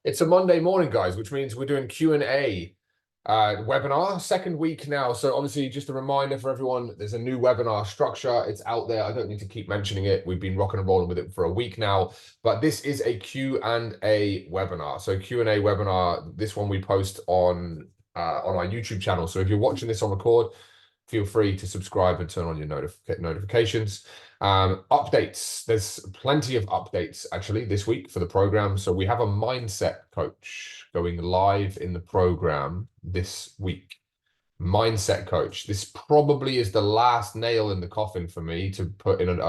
It's a Monday morning, guys, which means we're doing Q&A webinar, second week now. So obviously, just a reminder for everyone, there's a new webinar structure. It's out there. I don't need to keep mentioning it. We've been rocking and rolling with it for a week now, but this is a Q&A webinar. So Q&A webinar, this one we post on our YouTube channel. So if you're watching this on record, feel free to subscribe and turn on your notifications. Updates. There's plenty of updates actually this week for the program. So we have a mindset coach going live in the program this week. Mindset coach. This probably is the last nail in the coffin for me to put in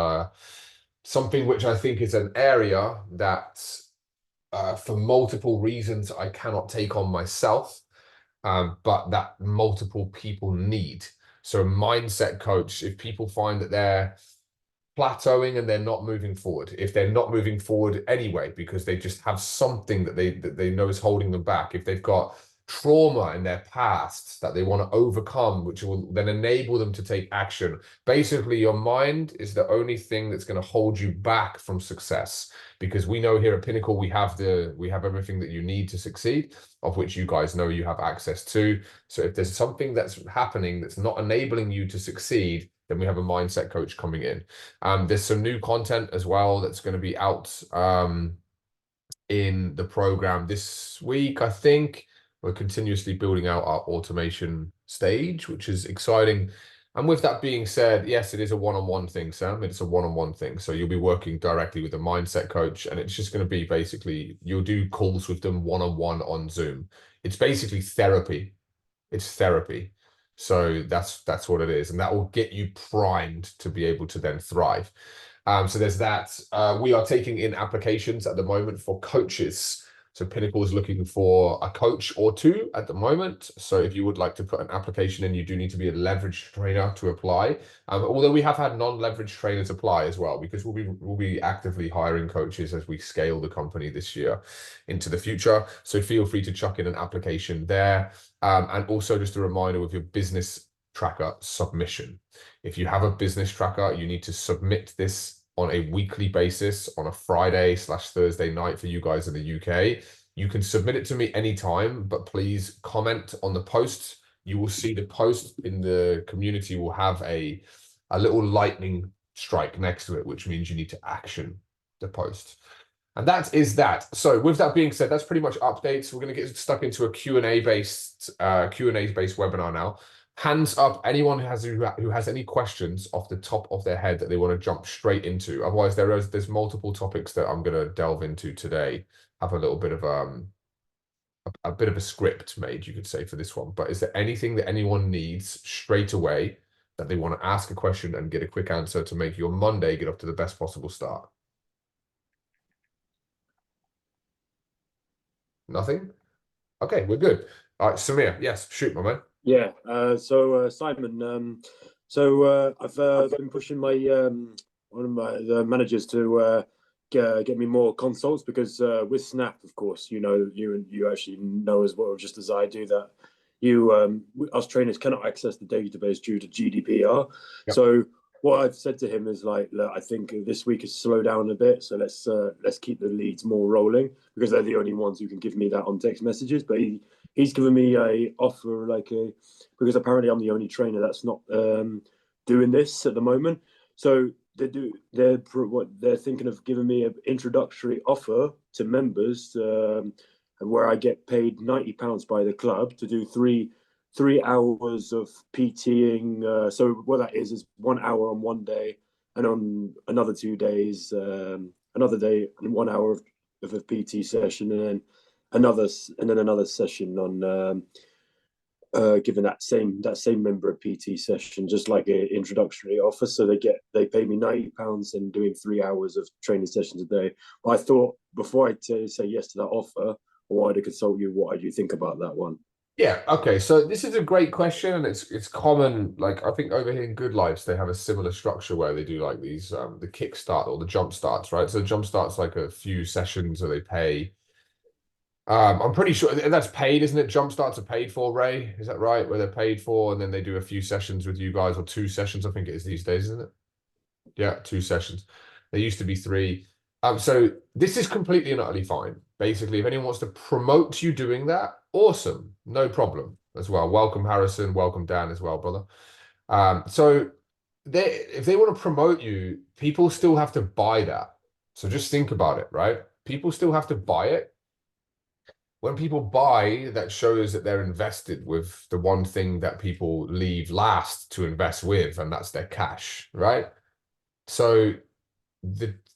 something which I think is an area that for multiple reasons I cannot take on myself, but that multiple people need. So mindset coach, if people find that they're plateauing and they're not moving forward, if they're not moving forward anyway, because they just have something that they know is holding them back, if they've got trauma in their past that they want to overcome, which will then enable them to take action. Basically, your mind is the only thing that's going to hold you back from success, because we know here at Pinnacle we have everything that you need to succeed, of which you guys know you have access to. So if there's something that's happening that's not enabling you to succeed, then we have a mindset coach coming in. There's some new content as well that's going to be out in the program this week. I think we're continuously building out our automation stage, which is exciting. And with that being said, yes, it is a one-on-one thing, Sam. It's a one-on-one thing. So you'll be working directly with a mindset coach, and it's just going to be basically, you'll do calls with them one-on-one on Zoom. It's basically therapy. It's therapy. So that's what it is. And that will get you primed to be able to then thrive. So there's that. We are taking in applications at the moment for coaches. So Pinnacle is looking for a coach or two at the moment. So if you would like to put an application in, you do need to be a leverage trainer to apply. Although we have had non-leverage trainers apply as well, because we'll be actively hiring coaches as we scale the company this year into the future. So feel free to chuck in an application there. And also just a reminder with your business tracker submission. If you have a business tracker, you need to submit this on a weekly basis on a Friday/Thursday night for you guys in the UK. You can submit it to me anytime, but please comment on the post. You will see the post in the community will have a little lightning strike next to it, which means you need to action the post. And that is that. So with that being said, that's pretty much updates. We're going to get stuck into a Q&A based webinar now. Hands up, anyone who has any questions off the top of their head that they want to jump straight into. Otherwise, there's multiple topics that I'm going to delve into today. Have a little bit of a script made, you could say, for this one. But is there anything that anyone needs straight away that they want to ask a question and get a quick answer to make your Monday get off to the best possible start? Nothing? Okay, we're good. All right, Samir, yes, shoot, my man. Yeah. Simon, I've been pushing my one of my managers to get me more consults, because with Snap, of course, you actually know as well, just as I do, that us trainers cannot access the database due to GDPR. Yep. So what I've said to him is like, look, I think this week has slowed down a bit, so let's keep the leads more rolling, because they're the only ones who can give me that on text messages. But he's given me a offer, because apparently I'm the only trainer that's not doing this at the moment. So they're thinking of giving me an introductory offer to members, where I get paid £90 by the club to do three hours of PTing. So what that is 1 hour on one day, and on another 2 days, another day and 1 hour of a PT session, and then another session on giving that same member a PT session, just like an introductory offer. So they pay me £90 and doing 3 hours of training sessions a day. But I thought, before I say yes to that offer, I wanted to consult you. What do you think about that one? Yeah, okay. So this is a great question, and it's common. Like, I think over here in Good Lives, they have a similar structure where they do like these the kickstart or the jump starts, right? So jump starts like a few sessions, or they pay. I'm pretty sure that's paid, isn't it? Jump starts are paid for, Ray. Is that right? Where they're paid for, and then they do a few sessions with you guys, or 2 sessions, I think it is these days, isn't it? Yeah, 2 sessions. There used to be 3. So this is completely and utterly fine. Basically, if anyone wants to promote you doing that, awesome, no problem as well. Welcome, Harrison. Welcome, Dan, as well, brother. So if they want to promote you, people still have to buy that. So just think about it, right? People still have to buy it. When people buy, that shows that they're invested with the one thing that people leave last to invest with, and that's their cash, right? So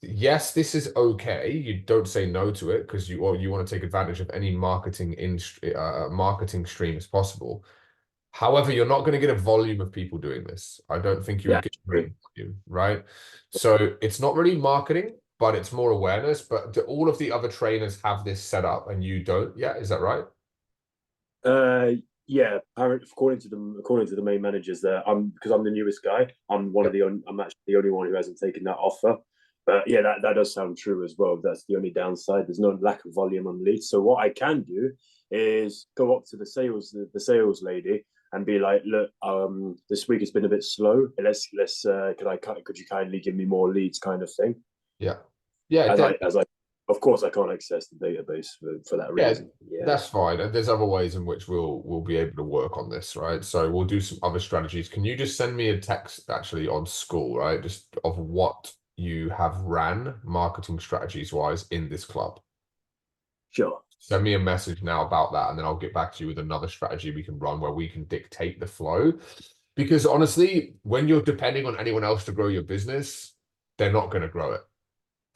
yes, this is okay. You don't say no to it because you want to take advantage of any marketing streams possible. However, you're not going to get a volume of people doing this. I don't think you'll Yeah, get true. volume, right? So it's not really marketing, but it's more awareness. But do all of the other trainers have this set up and you don't? Yeah, is that right? Uh, yeah. According to the main managers there, because I'm the newest guy. Yeah. I'm actually the only one who hasn't taken that offer. But yeah, that does sound true as well. That's the only downside. There's no lack of volume on leads. So what I can do is go up to the sales lady and be like, look, this week has been a bit slow. Could you kindly give me more leads, kind of thing. Yeah. Yeah, As I, of course, I can't access the database for that yeah, reason. Yeah, that's fine. And there's other ways in which we'll be able to work on this, right? So we'll do some other strategies. Can you just send me a text actually on school, right? Just of what you have ran marketing strategies wise in this club. sure. Send me a message now about that, and then I'll get back to you with another strategy we can run where we can dictate the flow. Because honestly, when you're depending on anyone else to grow your business, they're not going to grow it.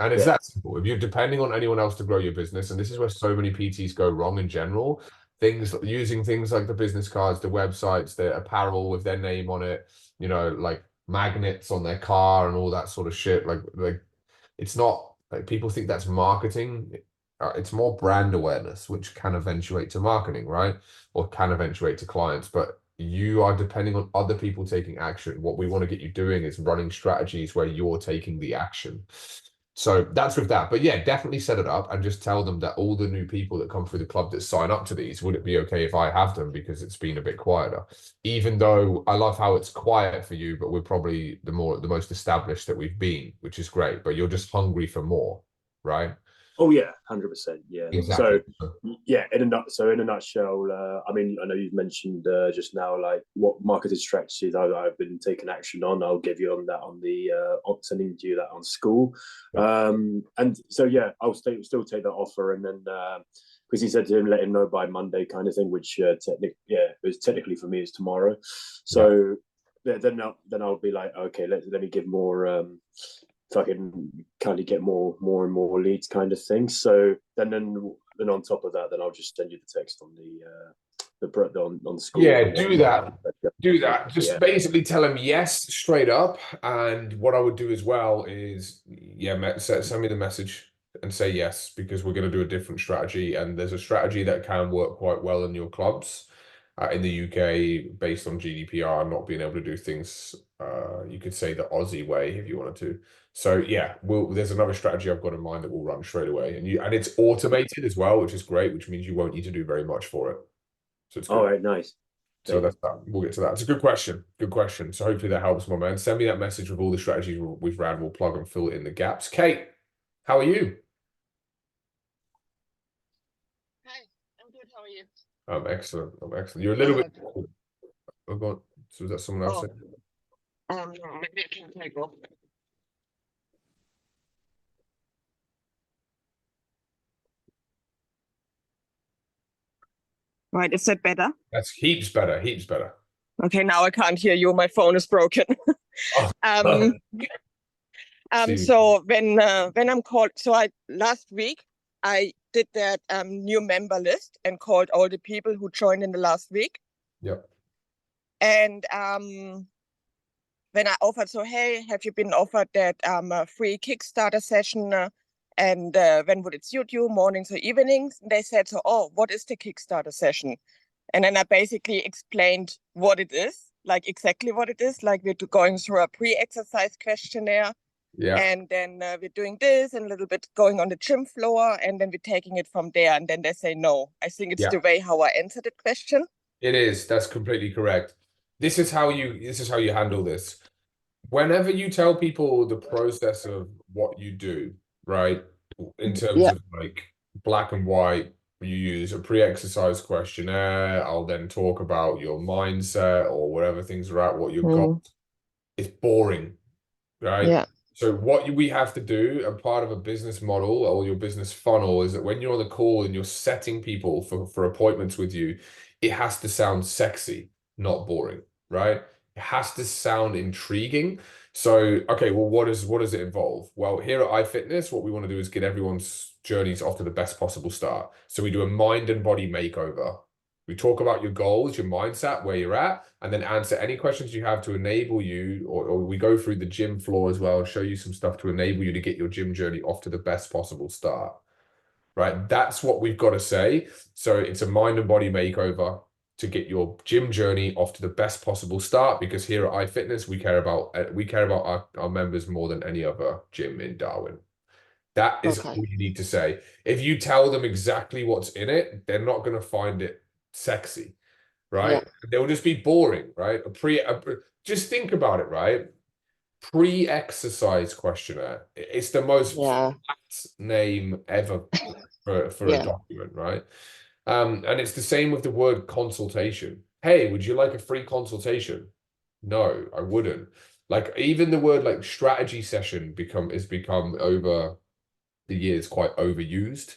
And it's Yeah. that simple. If you're depending on anyone else to grow your business, and this is where so many PTs go wrong in general, using things like the business cards, the websites, the apparel with their name on it, like magnets on their car and all that sort of shit. Like it's not like people think that's marketing. It's more brand awareness, which can eventuate to marketing, right? Or can eventuate to clients. But you are depending on other people taking action. What we want to get you doing is running strategies where you're taking the action. So that's with that. But yeah, definitely set it up and just tell them that all the new people that come through the club that sign up to these, would it be okay if I have them because it's been a bit quieter? Even though I love how it's quiet for you, but we're probably the most established that we've been, which is great. But you're just hungry for more, right? Oh yeah, 100%. Yeah. Exactly. In a nutshell, I mean, I know you've mentioned just now like what marketing strategies I've been taking action on. I'll give you on that on the sending you that on school. And so yeah, still take that offer, and then because he said to him, let him know by Monday, kind of thing. Which it was technically for me is tomorrow. Yeah. So then I'll be like, okay, let me give more. So I can kind of get more and more leads, kind of thing. So then on top of that, then I'll just send you the text on on school Yeah, and do whatnot. that. Do that. Just Yeah. basically tell him yes straight up. And what I would do as well is, yeah, send me the message and say yes, because we're going to do a different strategy. And there's a strategy that can work quite well in your clubs in the UK based on GDPR, not being able to do things, you could say the Aussie way if you wanted to. So yeah, there's another strategy I've got in mind that will run straight away. And it's automated as well, which is great, which means you won't need to do very much for it. So it's All good. right. Nice. So Thank you. that's that. We'll get to that. It's a good question. Good question. So hopefully that helps, my man. Send me that message with all the strategies we've ran. We'll plug and fill it in the gaps. Kate, how are you? Hi, I'm good. How are you? I'm excellent. I'm excellent. You're a little bit. Good. Oh, God. So is that someone else? Oh, maybe I can take off. Right, is that better? That's heaps better. Heaps better. Okay, now I can't hear you. My phone is broken. Oh, um, see. so when I'm called, so I last week I did that new member list and called all the people who joined in the last week. Yep. And when I offered, so hey, have you been offered that a free Kickstarter session? And when would it suit you, mornings or evenings? And they said, so, oh, what is the Kickstarter session? And then I basically explained what it is, like exactly what it is. Like we're going through a pre-exercise questionnaire. Yeah. And then we're doing this and a little bit going on the gym floor. And then we're taking it from there. And then they say no. I think it's Yeah. the way how I answered the question. It is. That's completely correct. This is how you handle this. Whenever you tell people the process of what you do, right? In terms Yeah. of like black and white, you use a pre-exercise questionnaire. I'll then talk about your mindset or whatever things are at, what your goals. It's boring, right? Yeah. So what we have to do, a part of a business model or your business funnel, is that when you're on the call and you're setting people for appointments with you, it has to sound sexy, not boring, right? It has to sound intriguing. So, okay, well, what does it involve? Well, here at iFitness, what we want to do is get everyone's journeys off to the best possible start. So we do a mind and body makeover. We talk about your goals, your mindset, where you're at, and then answer any questions you have to enable you, or we go through the gym floor as well and show you some stuff to enable you to get your gym journey off to the best possible start, right? That's what we've got to say. So it's a mind and body makeover to get your gym journey off to the best possible start, because here at iFitness, we care about our members more than any other gym in Darwin. That is all you need to say. If you tell them exactly what's in it, they're not going to find it sexy, right? They'll just be boring, right? Just think about it, right? Pre-exercise questionnaire. It's the most flat name ever for a document, right? And it's the same with the word consultation. Hey, would you like a free consultation? No, I wouldn't. Like even the word like strategy session has become over the years quite overused.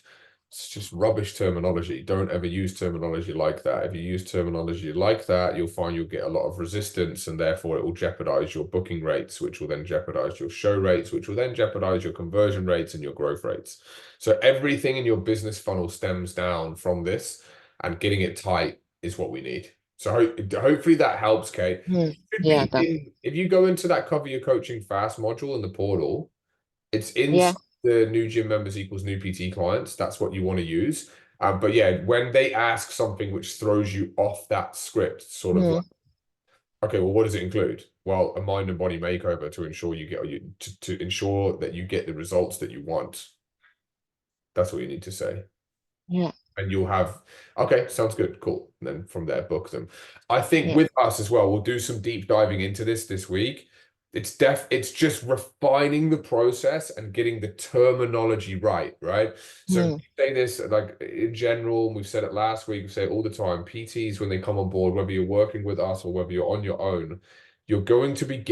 It's just rubbish terminology. Don't ever use terminology like that. If you use terminology like that, you'll find you'll get a lot of resistance, and therefore it will jeopardize your booking rates, which will then jeopardize your show rates, which will then jeopardize your conversion rates and your growth rates. So everything in your business funnel stems down from this, and getting it tight is what we need. So hopefully that helps, Kate. If you go into that Cover Your Coaching Fast module in the portal, it's in the new gym members equals new PT clients. That's what you want to use. But yeah, when they ask something which throws you off that script, sort of like, okay, well, what does it include? Well, a mind and body makeover to ensure you get to ensure that you get the results that you want. That's what you need to say. Yeah. And you'll have, okay, sounds good, cool. And then from there, book them. I think with us as well, we'll do some deep diving into this week. It's just refining the process and getting the terminology right? So we say this like in general, and we've said it last week, we say it all the time, PTs, when they come on board, whether you're working with us or whether you're on your own, you're going to be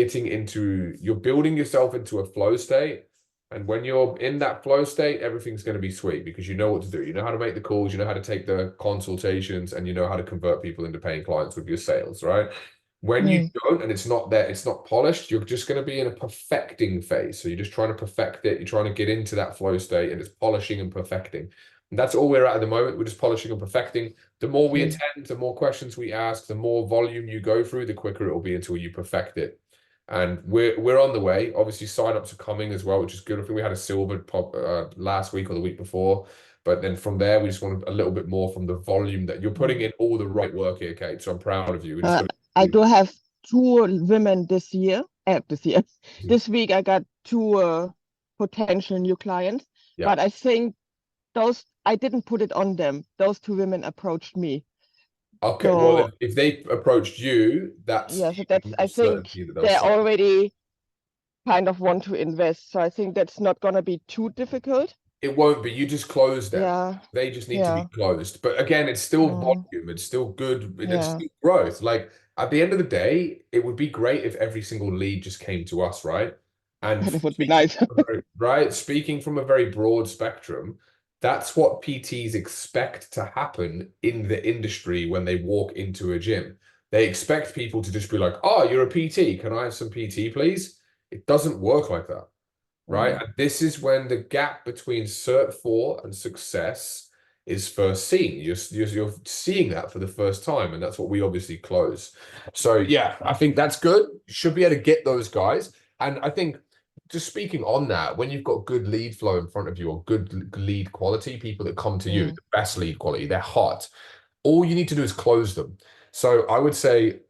you're building yourself into a flow state. And when you're in that flow state, everything's going to be sweet because you know what to do. You know how to make the calls, you know how to take the consultations, and you know how to convert people into paying clients with your sales, right? When you don't, and it's not there, it's not polished, you're just going to be in a perfecting phase. So you're just trying to perfect it. You're trying to get into that flow state, and it's polishing and perfecting. And that's all we're at the moment. We're just polishing and perfecting. The more we attend, the more questions we ask, the more volume you go through, the quicker it will be until you perfect it. And we're on the way. Obviously, sign-ups are coming as well, which is good. I think we had a silver pop last week or the week before. But then from there, we just want a little bit more from the volume that you're putting in all the right work here, Kate. So I'm proud of you. I do have 2 women this year. This week I got 2 potential new clients. But I think I didn't put it on them. Those 2 women approached me. Okay, so, well, if they approached you, that's I think they already kind of want to invest. So I think that's not going to be too difficult. It won't be. You just close them. Yeah. They just need to be closed. But again, it's still volume. It's still good. It's still growth. Like at the end of the day, it would be great if every single lead just came to us, right? And that would be nice. Right? Speaking from a very broad spectrum, that's what PTs expect to happen in the industry when they walk into a gym. They expect people to just be like, oh, you're a PT. Can I have some PT, please? It doesn't work like that. Right. And this is when the gap between Cert 4 and success is first seen. You're seeing that for the first time. And that's what we obviously close. So, yeah, I think that's good. You should be able to get those guys. And I think just speaking on that, when you've got good lead flow in front of you or good lead quality, people that come to you, the best lead quality, they're hot. All you need to do is close them. So I would say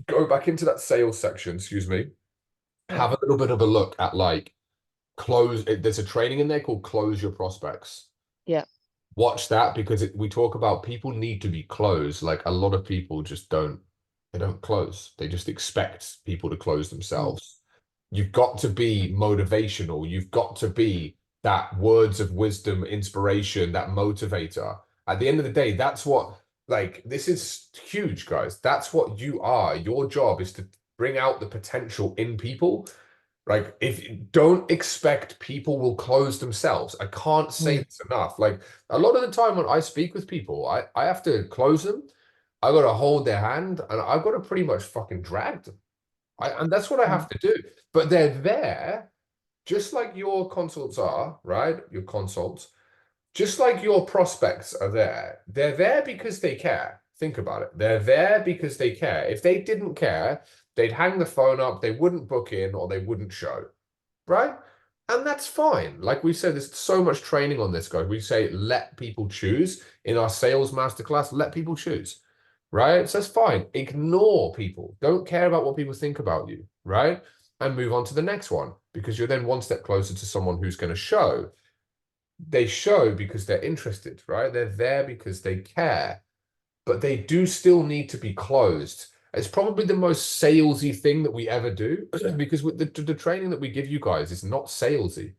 go back into that sales section, have a little bit of a look at like, there's a training in there called Close Your Prospects. Watch that because we talk about people need to be closed. Like a lot of people just don't close. They just expect people to close themselves. You've got to be motivational. You've got to be that words of wisdom, inspiration, that motivator. At the end of the day, that's what, like, this is huge, guys. That's what you are. Your job is to bring out the potential in people. Like, if don't expect people will close themselves. I can't say this enough. Like, a lot of the time when I speak with people, I have to close them. I got to hold their hand, and I've got to pretty much fucking drag them. And that's what I have to do. But they're there, just like your consults are, right? Your consults, just like your prospects are there. They're there because they care. Think about it. They're there because they care. If they didn't care, they'd hang the phone up, they wouldn't book in, or they wouldn't show, right? And that's fine. Like we said, there's so much training on this, guys. We say, let people choose. In our sales masterclass, let people choose, right? So that's fine. Ignore people. Don't care about what people think about you, right? And move on to the next one, because you're then one step closer to someone who's going to show. They show because they're interested, right? They're there because they care, but they do still need to be closed. It's probably the most salesy thing that we ever do, because with the training that we give you guys is not salesy.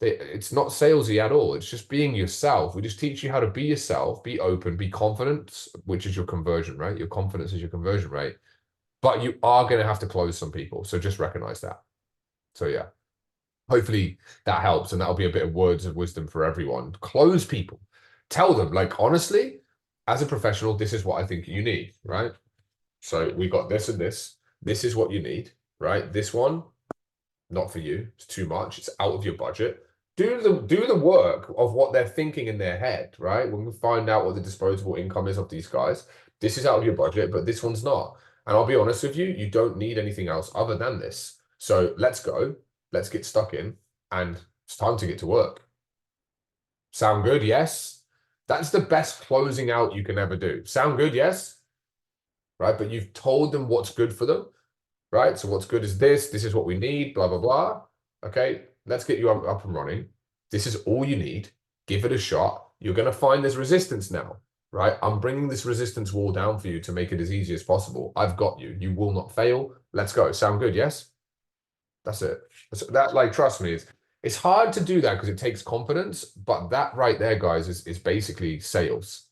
It's not salesy at all. It's just being yourself. We just teach you how to be yourself, be open, be confident, which is your conversion rate. Your confidence is your conversion rate. But you are going to have to close some people. So just recognize that. So yeah, hopefully that helps. And that'll be a bit of words of wisdom for everyone. Close people. Tell them, like, honestly, as a professional, this is what I think you need, right? So we got this and this. This is what you need, right? This one, not for you. It's too much. It's out of your budget. Do the work of what they're thinking in their head, right? When we find out what the disposable income is of these guys, this is out of your budget, but this one's not. And I'll be honest with you, you don't need anything else other than this. So let's go. Let's get stuck in, and it's time to get to work. Sound good? Yes. That's the best closing out you can ever do. Sound good? Yes. Right? But you've told them what's good for them, right? So what's good is this. This is what we need, blah, blah, blah. Okay, let's get you up and running. This is all you need. Give it a shot. You're going to find there's resistance now, right? I'm bringing this resistance wall down for you to make it as easy as possible. I've got you. You will not fail. Let's go. Sound good? Yes? That's it. That, like, trust me, it's hard to do that because it takes confidence, but that right there, guys, is basically sales.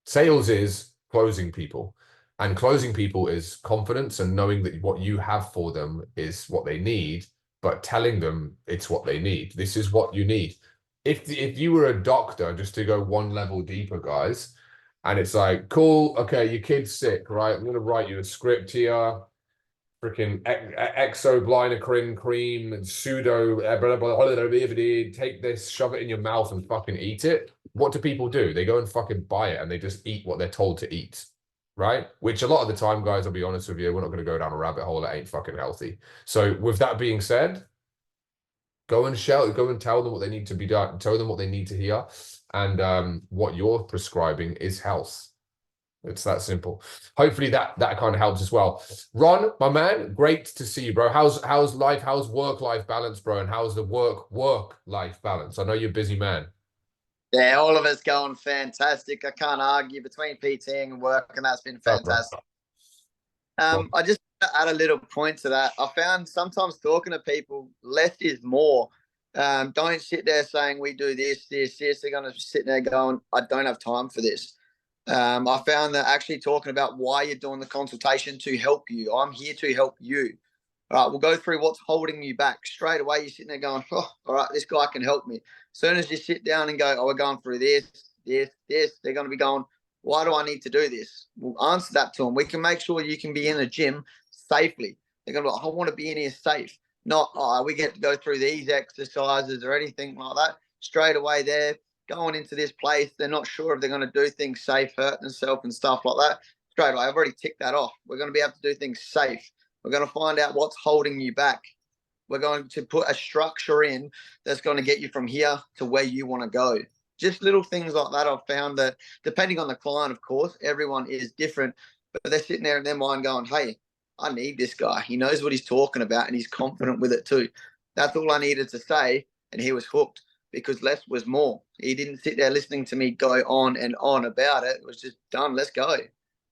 Sales is closing people, and closing people is confidence and knowing that what you have for them is what they need, but telling them it's what they need. This is what you need. If you were a doctor, just to go one level deeper, guys, and it's like, cool, okay, your kid's sick, right? I'm going to write you a script here. Freaking exoblinocrine cream and pseudo blah, blah, blah, take this, shove it in your mouth and fucking eat it. What do people do? They go and fucking buy it and they just eat what they're told to eat, right? Which a lot of the time, guys, I'll be honest with you, we're not going to go down a rabbit hole that ain't fucking healthy. So with that being said, go and tell them what they need to be done, tell them what they need to hear, and what you're prescribing is health. It's that simple. Hopefully that kind of helps as well. Ron, my man, great to see you, bro. How's life? How's work-life balance, bro? And how's the work-life balance? I know you're a busy man. Yeah, all of it's going fantastic. I can't argue between PTing and work, and that's been fantastic. I just want to add a little point to that. I found sometimes talking to people, less is more. Don't sit there saying we do this. They're going to sit there going, I don't have time for this. I found that actually talking about why you're doing the consultation to help you. I'm here to help you. All right, we'll go through what's holding you back. Straight away, you're sitting there going, oh, all right, this guy can help me. As soon as you sit down and go, oh, we're going through this, they're going to be going, why do I need to do this? We'll answer that to them. We can make sure you can be in the gym safely. They're going to be like, I want to be in here safe. Not, oh, we get to go through these exercises or anything like that. Straight away there. Going into this place, they're not sure if they're going to do things safe, hurt themselves and stuff like that. Straight away, I've already ticked that off. We're going to be able to do things safe. We're going to find out what's holding you back. We're going to put a structure in that's going to get you from here to where you want to go. Just little things like that. I've found that depending on the client, of course, everyone is different, but they're sitting there in their mind going, hey, I need this guy. He knows what he's talking about and he's confident with it too. That's all I needed to say. And he was hooked. Because less was more. He didn't sit there listening to me go on and on about it. It was just done. Let's go.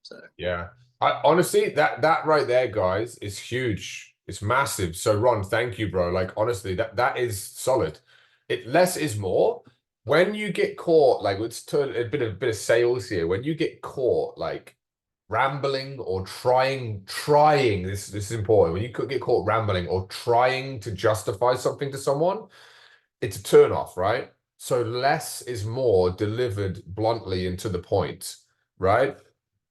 So yeah, honestly, that right there, guys, is huge. It's massive. So Ron, thank you, bro. Like, honestly, that is solid. less is more. When you get caught, like let's turn a bit of sales here. When you get caught, like rambling or trying, this is important. When you could get caught rambling or trying to justify something to someone, it's a turn off, right? So less is more delivered bluntly and to the point, right?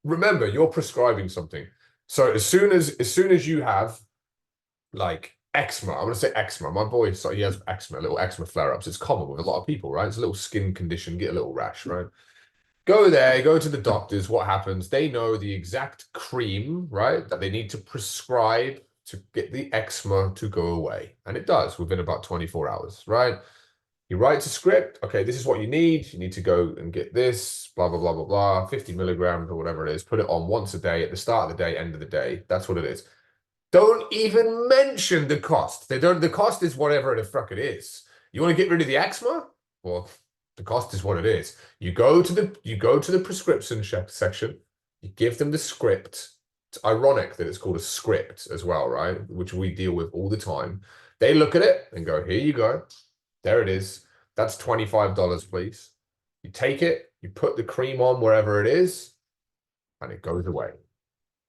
Remember, you're prescribing something. So as soon as you have like eczema, I'm gonna say eczema. My boy, so he has eczema, little eczema flare-ups. It's common with a lot of people, right? It's a little skin condition, get a little rash, right? Go there, go to the doctors. What happens? They know the exact cream, right, that they need to prescribe to get the eczema to go away. And it does within about 24 hours, right? You write a script. Okay, this is what you need. You need to go and get this, blah, blah, blah, blah, blah, 50 milligrams or whatever it is. Put it on once a day at the start of the day, end of the day. That's what it is. Don't even mention the cost. The cost is whatever the fuck it is. You want to get rid of the eczema? Well, the cost is what it is. You go to the prescription section, you give them the script. It's ironic that it's called a script as well, right? Which we deal with all the time. They look at it and go, here you go. There it is. That's $25, please. You take it, you put the cream on wherever it is, and it goes away.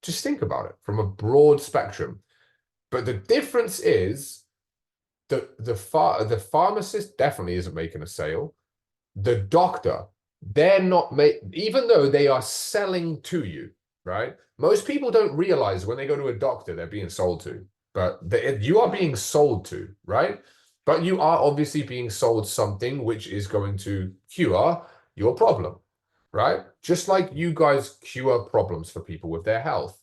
Just think about it from a broad spectrum. But the difference is the pharmacist definitely isn't making a sale. The doctor, they're not even though they are selling to you, right? Most people don't realize when they go to a doctor, they're being sold to, but you are being sold to, right? But you are obviously being sold something which is going to cure your problem, right? Just like you guys cure problems for people with their health.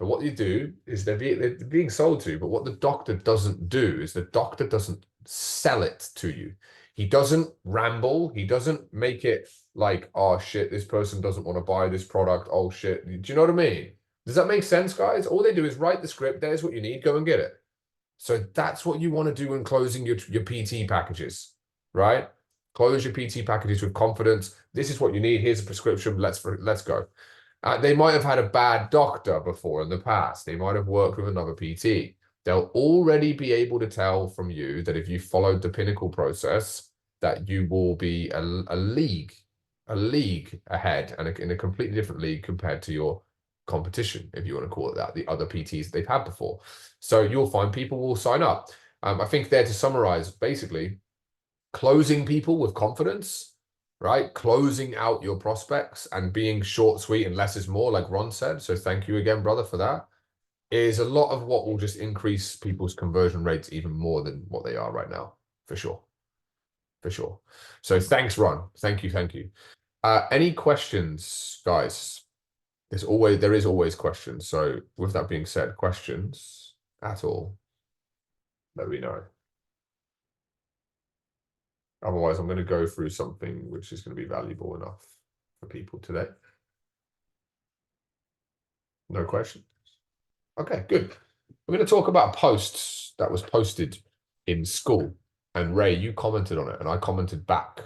But what you do is they're being sold to, but what the doctor doesn't do is the doctor doesn't sell it to you. He doesn't ramble. He doesn't make it like, oh shit, this person doesn't want to buy this product. Oh shit. Do you know what I mean? Does that make sense, guys? All they do is write the script. There's what you need. Go and get it. So that's what you want to do when closing your PT packages, right? Close your PT packages with confidence. This is what you need. Here's a prescription. Let's go. They might have had a bad doctor before in the past. They might have worked with another PT. They'll already be able to tell from you that if you followed the Pinnacle process, that you will be a league ahead and in a completely different league compared to your competition, if you want to call it that, the other PTs they've had before. So you'll find people will sign up. I think there to summarize, basically, closing people with confidence, right? Closing out your prospects and being short, sweet, and less is more, like Ron said. So thank you again, brother, for that. Is a lot of what will just increase people's conversion rates even more than what they are right now, for sure. For sure. So thanks, Ron. Thank you. Any questions, guys? There is always questions. So with that being said, questions at all, let me know. Otherwise, I'm going to go through something which is going to be valuable enough for people today. No questions? Okay, good. We're going to talk about posts that was posted in school. And Ray, you commented on it, and I commented back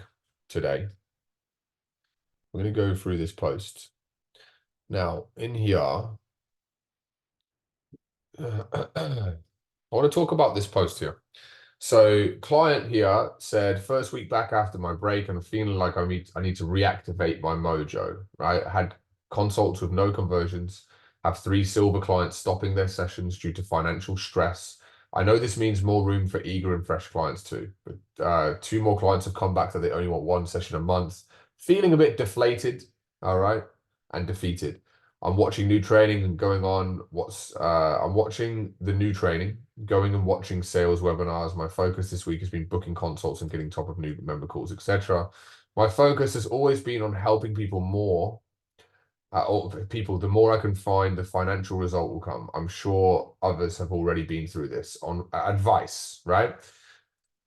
today. We're going to go through this post. Now, in here, I want to talk about this post here. So, client here said, first week back after my break, and I'm feeling like I need to reactivate my mojo, right? I had consults with no conversions, have 3 silver clients stopping their sessions due to financial stress. I know this means more room for eager and fresh clients too, but 2 more clients have come back that they only want 1 session a month. Feeling a bit deflated, all right, and defeated. I'm watching new training and going on I'm watching the new training, going and watching sales webinars. My focus this week has been booking consults and getting top of new member calls, etc. My focus has always been on helping people more. The more I can find, the financial result will come. I'm sure others have already been through this on advice, right?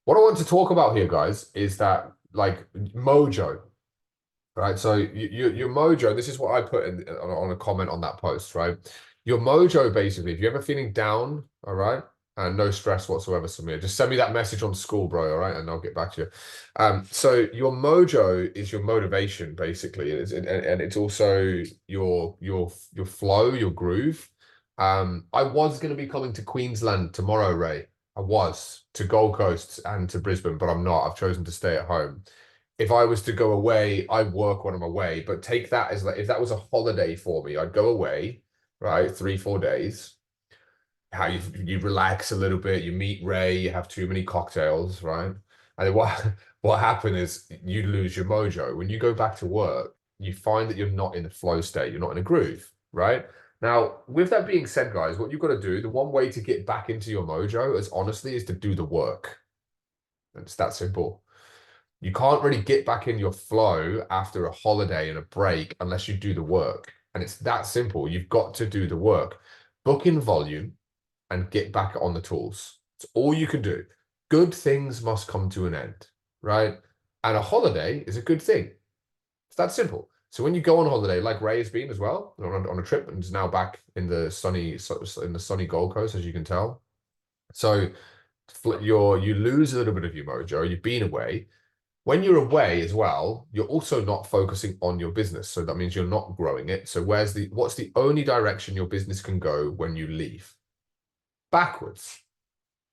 What I want to talk about here, guys, is that like mojo, right? So your mojo, this is what I put in on a comment on that post, right? Your mojo, basically, if you're ever feeling down, all right, and no stress whatsoever, Samir, just send me that message on school, bro, all right, and I'll get back to you. So your mojo is your motivation, basically, and it's also your flow, your groove. I was going to be coming to Queensland tomorrow, Ray, I was to Gold Coast and to Brisbane, but I'm not. I've chosen to stay at home. If I was to go away, I work when I'm away, but take that as like, if that was a holiday for me, I'd go away, right? 3-4 days. How you relax a little bit, you meet Ray, you have too many cocktails, right? And then what happened is you lose your mojo. When you go back to work, you find that you're not in a flow state, you're not in a groove, right? Now, with that being said, guys, what you've got to do, the one way to get back into your mojo, as honestly, is to do the work. It's that simple. You can't really get back in your flow after a holiday and a break unless you do the work. And it's that simple. You've got to do the work. Book in volume and get back on the tools. It's all you can do. Good things must come to an end, right? And a holiday is a good thing. It's that simple. So when you go on holiday, like Ray has been as well, on a trip, and is now back in the sunny Gold Coast, as you can tell. So you lose a little bit of your mojo. You've been away. When you're away as well, you're also not focusing on your business. So that means you're not growing it. So what's the only direction your business can go when you leave? Backwards.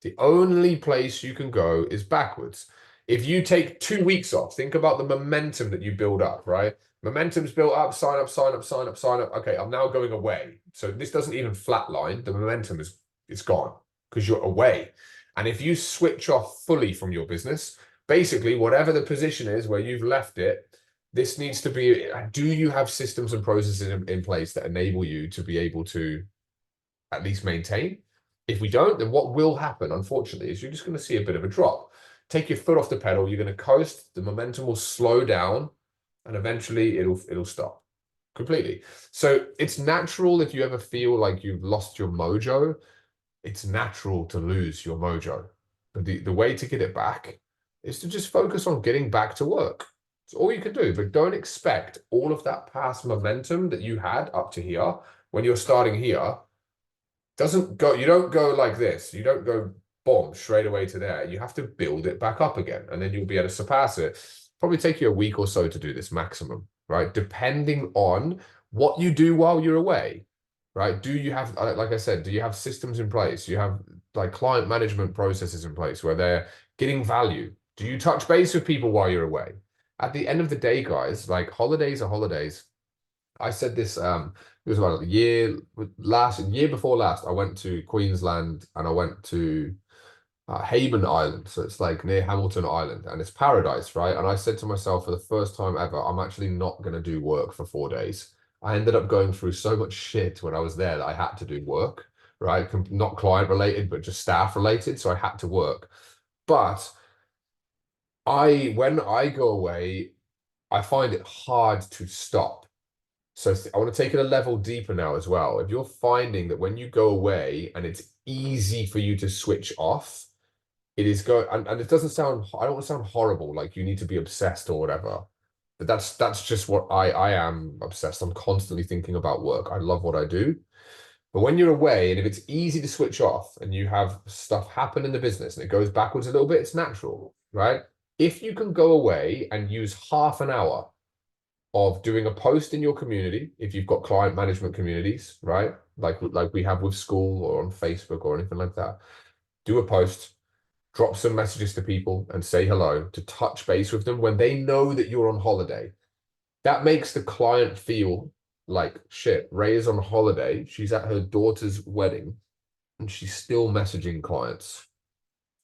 The only place you can go is backwards. If you take 2 weeks off, think about the momentum that you build up, right? Momentum's built up, sign up, sign up, sign up, sign up. Okay, I'm now going away. So this doesn't even flatline. The momentum it's gone because you're away. And if you switch off fully from your business, basically whatever the position is where you've left it, this needs to be, do you have systems and processes in place that enable you to be able to at least maintain? If we don't, then what will happen, unfortunately, is you're just going to see a bit of a drop. Take your foot off the pedal, you're going to coast, the momentum will slow down, and eventually it'll stop completely. So it's natural if you ever feel like you've lost your mojo, it's natural to lose your mojo. But the way to get it back is to just focus on getting back to work. It's all you can do, but don't expect all of that past momentum that you had up to here when you're starting here. You don't go like this. You don't go boom straight away to there. You have to build it back up again, and then you'll be able to surpass it. Probably take you a week or so to do this maximum, right? Depending on what you do while you're away, right? Do you have, like I said, do you have systems in place? Do you have like client management processes in place where they're getting value? Do you touch base with people while you're away? At the end of the day, guys, like holidays are holidays. I said this, it was about year before last, I went to Queensland and I went to Hayman Island. So it's like near Hamilton Island and it's paradise, right? And I said to myself for the first time ever, I'm actually not going to do work for 4 days. I ended up going through so much shit when I was there that I had to do work, right? Not client related, but just staff related. So I had to work. But when I go away, I find it hard to stop. So I want to take it a level deeper now as well. If you're finding that when you go away and it's easy for you to switch off, it is and it doesn't sound, I don't want to sound horrible, like you need to be obsessed or whatever. But that's just what I am obsessed. I'm constantly thinking about work. I love what I do. But when you're away and if it's easy to switch off and you have stuff happen in the business and it goes backwards a little bit, it's natural, right? If you can go away and use half an hour of doing a post in your community, if you've got client management communities, right? Like we have with school or on Facebook or anything like that, do a post, drop some messages to people and say hello, to touch base with them when they know that you're on holiday. That makes the client feel like, shit, Ray is on holiday. She's at her daughter's wedding and she's still messaging clients.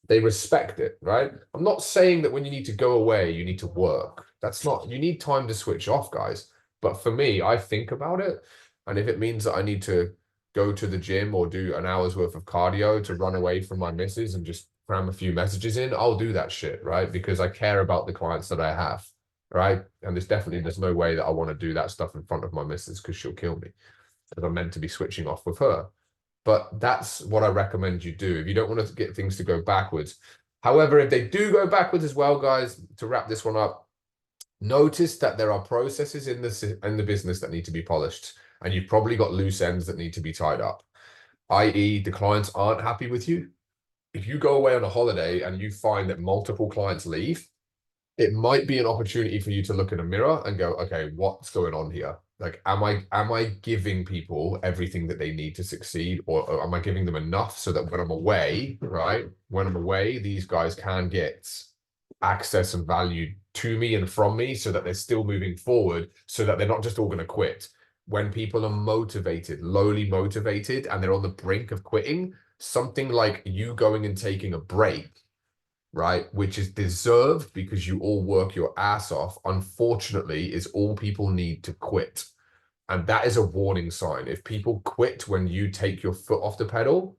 They respect it, right? I'm not saying that when you need to go away, you need to work. That's not, you need time to switch off, guys. But for me, I think about it. And if it means that I need to go to the gym or do an hour's worth of cardio to run away from my missus and just cram a few messages in, I'll do that shit, right? Because I care about the clients that I have, right? And there's no way that I want to do that stuff in front of my missus because she'll kill me. Because I'm meant to be switching off with her. But that's what I recommend you do if you don't want to get things to go backwards. However, if they do go backwards as well, guys, to wrap this one up, notice that there are processes in the business that need to be polished, and you've probably got loose ends that need to be tied up, i.e. the clients aren't happy with you. If you go away on a holiday and you find that multiple clients leave, it might be an opportunity for you to look in a mirror and go, okay, what's going on here? Like, am I giving people everything that they need to succeed, or am I giving them enough so that when I'm away, right? When I'm away, these guys can get access and value to me and from me so that they're still moving forward, so that they're not just all going to quit. When people are motivated, lowly motivated, and they're on the brink of quitting, something like you going and taking a break, right, which is deserved because you all work your ass off, unfortunately, is all people need to quit. And that is a warning sign. If people quit when you take your foot off the pedal,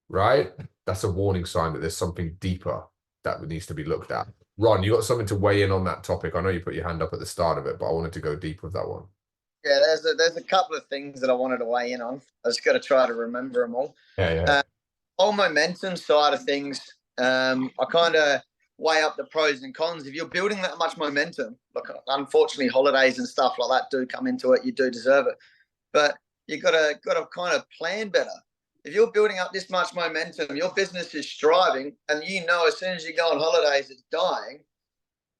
right, that's a warning sign that there's something deeper that needs to be looked at. Ron, you got something to weigh in on that topic? I know you put your hand up at the start of it, but I wanted to go deep with that one. Yeah, there's a couple of things that I wanted to weigh in on. I just got to try to remember them all. Yeah. Whole momentum side of things, I kind of weigh up the pros and cons. If you're building that much momentum, look, unfortunately, holidays and stuff like that do come into it. You do deserve it, but you got to kind of plan better. If you're building up this much momentum, your business is striving, and you know as soon as you go on holidays, it's dying.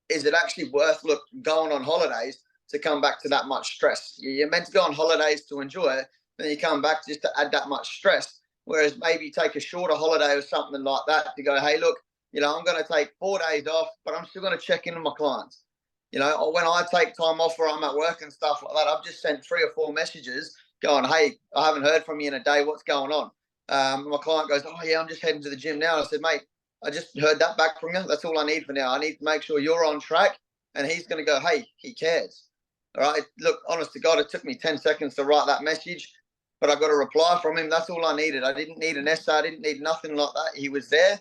Is it actually worth going on holidays to come back to that much stress? You're meant to go on holidays to enjoy it, then you come back just to add that much stress. Whereas maybe take a shorter holiday or something like that to go, hey, look, I'm going to take 4 days off, but I'm still going to check in with my clients. Or when I take time off or I'm at work and stuff like that, I've just sent 3 or 4 messages going, hey, I haven't heard from you in a day. What's going on? My client goes, oh, yeah, I'm just heading to the gym now. And I said, mate, I just heard that back from you. That's all I need for now. I need to make sure you're on track. And he's going to go, hey, he cares. All right. Look, honest to God, it took me 10 seconds to write that message, but I got a reply from him. That's all I needed. I didn't need an essay. I didn't need nothing like that. He was there